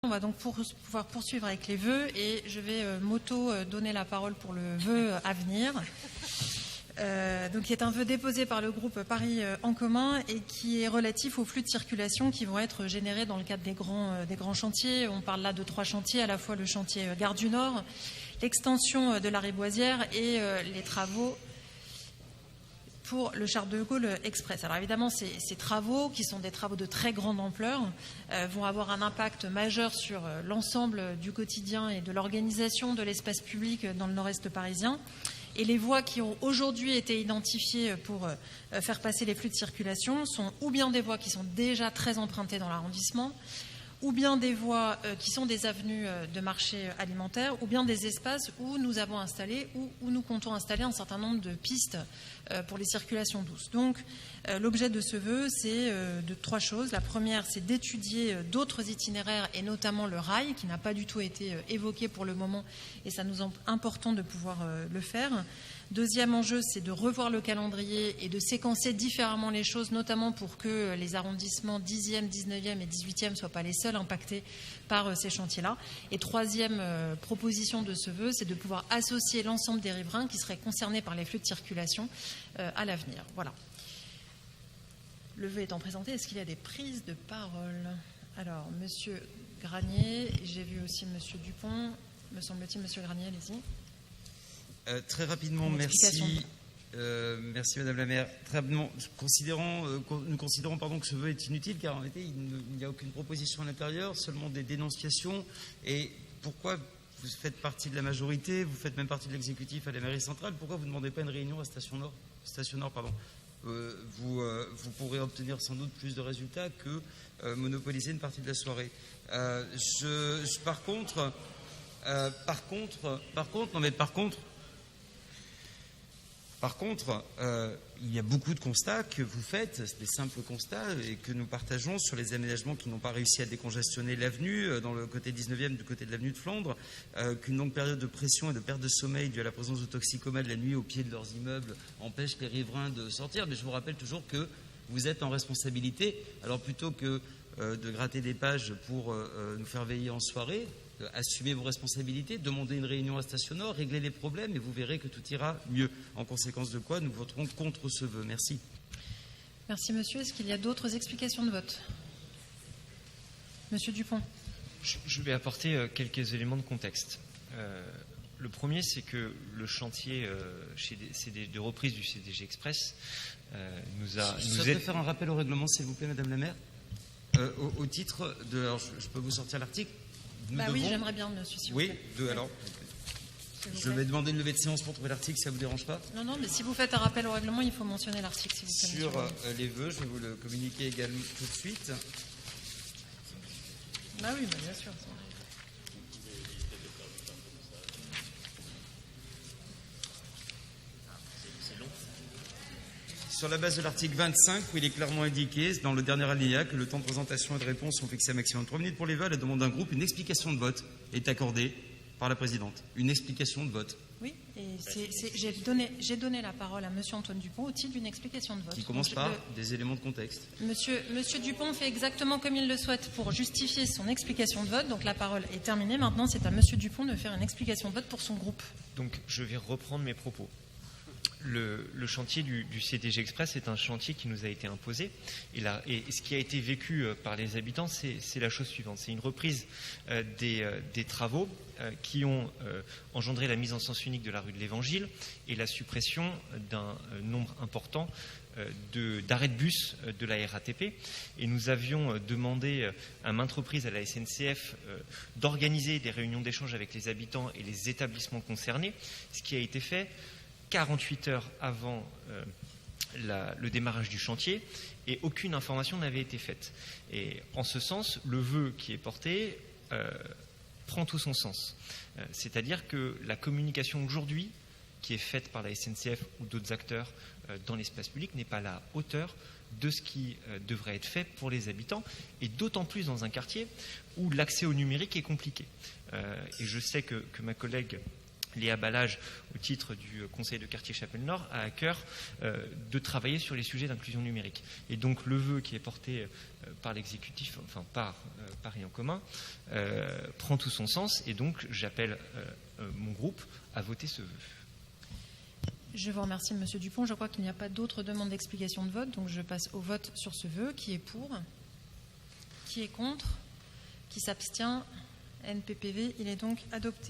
On va donc pouvoir poursuivre avec les vœux et je vais donner la parole pour le vœu à venir. Donc, qui est un vœu déposé par le groupe Paris en commun et qui est relatif aux flux de circulation qui vont être générés dans le cadre des grands chantiers. On parle là de 3 chantiers, à la fois le chantier Gare du Nord, l'extension de la Riboisière et les travaux pour le Charles de Gaulle Express. Alors évidemment, ces travaux, qui sont des travaux de très grande ampleur, vont avoir un impact majeur sur l'ensemble du quotidien et de l'organisation de l'espace public dans le nord-est parisien. Et les voies qui ont aujourd'hui été identifiées pour faire passer les flux de circulation sont ou bien des voies qui sont déjà très empruntées dans l'arrondissement, ou bien des voies qui sont des avenues de marché alimentaire, ou bien des espaces où nous avons installé ou où nous comptons installer un certain nombre de pistes pour les circulations douces. Donc, l'objet de ce vœu, c'est de 3 choses. La première, c'est d'étudier d'autres itinéraires, et notamment le rail, qui n'a pas du tout été évoqué pour le moment, et ça nous semble important de pouvoir le faire. Deuxième enjeu, c'est de revoir le calendrier et de séquencer différemment les choses, notamment pour que les arrondissements 10e, 19e et 18e ne soient pas les seuls impactés par ces chantiers-là. Et troisième proposition de ce vœu, c'est de pouvoir associer l'ensemble des riverains qui seraient concernés par les flux de circulation à l'avenir. Voilà. Le vœu étant présenté, est-ce qu'il y a des prises de parole? Alors, Monsieur Granier, j'ai vu aussi Monsieur Dupont, me semble-t-il. Monsieur Granier, allez-y. Très rapidement, merci. Merci Madame la maire. Très rapidement, nous considérons que ce vœu est inutile car en réalité il n'y a aucune proposition à l'intérieur, seulement des dénonciations. Et pourquoi vous faites partie de la majorité, vous faites même partie de l'exécutif à la mairie centrale, pourquoi vous ne demandez pas une réunion à Station Nord, vous pourrez obtenir sans doute plus de résultats que monopoliser une partie de la soirée. Par contre, il y a beaucoup de constats que vous faites, des simples constats, et que nous partageons sur les aménagements qui n'ont pas réussi à décongestionner l'avenue, dans le côté 19e, du côté de l'avenue de Flandre, qu'une longue période de pression et de perte de sommeil due à la présence de toxicomanes la nuit au pied de leurs immeubles empêche les riverains de sortir. Mais je vous rappelle toujours que vous êtes en responsabilité. Alors plutôt que de gratter des pages pour nous faire veiller en soirée, assumez vos responsabilités, demandez une réunion à Station Nord, réglez les problèmes et vous verrez que tout ira mieux. En conséquence de quoi, nous voterons contre ce vœu. Merci. Merci, monsieur. Est-ce qu'il y a d'autres explications de vote? Monsieur Dupont. Je vais apporter quelques éléments de contexte. Le premier, c'est que le chantier de reprise du CDG Express nous a... Je souhaiterais faire un rappel au règlement, s'il vous plaît, Madame la maire. Au titre de... Alors, je peux vous sortir l'article? Oui, j'aimerais bien, monsieur, s'il vous plaît. Alors, je vais demander une levée de séance pour trouver l'article, si ça ne vous dérange pas. Non, mais si vous faites un rappel au règlement, il faut mentionner l'article, s'il vous plaît. Sur les vœux, je vais vous le communiquer également tout de suite. Oui, bien sûr. Sur la base de l'article 25, où il est clairement indiqué, dans le dernier alinéa, que le temps de présentation et de réponse sont fixés à maximum 3 minutes pour les vœux, à la demande d'un groupe, une explication de vote est accordée par la présidente. Une explication de vote. Oui, et j'ai donné la parole à monsieur Antoine Dupont au titre d'une explication de vote. Qui commence par des éléments de contexte. Monsieur Dupont fait exactement comme il le souhaite pour justifier son explication de vote. Donc la parole est terminée. Maintenant, c'est à monsieur Dupont de faire une explication de vote pour son groupe. Donc je vais reprendre mes propos. Le chantier du CDG Express est un chantier qui nous a été imposé et ce qui a été vécu par les habitants, c'est la chose suivante. C'est une reprise des travaux qui ont engendré la mise en sens unique de la rue de l'Évangile et la suppression d'un nombre important d'arrêts de bus de la RATP. Et nous avions demandé à maintes reprises à la SNCF d'organiser des réunions d'échange avec les habitants et les établissements concernés, ce qui a été fait 48 heures avant le démarrage du chantier, et aucune information n'avait été faite. Et en ce sens, le vœu qui est porté prend tout son sens. C'est-à-dire que la communication aujourd'hui, qui est faite par la SNCF ou d'autres acteurs dans l'espace public, n'est pas à la hauteur de ce qui devrait être fait pour les habitants, et d'autant plus dans un quartier où l'accès au numérique est compliqué. Et je sais que ma collègue Léa Balage, au titre du Conseil de quartier Chapelle-Nord, a à cœur de travailler sur les sujets d'inclusion numérique. Et donc le vœu qui est porté par l'exécutif, enfin par Paris en commun, prend tout son sens. Et donc j'appelle mon groupe à voter ce vœu. Je vous remercie, Monsieur Dupont. Je crois qu'il n'y a pas d'autres demandes d'explication de vote, donc je passe au vote sur ce vœu. Qui est pour? Qui est contre? Qui s'abstient? NPPV, il est donc adopté.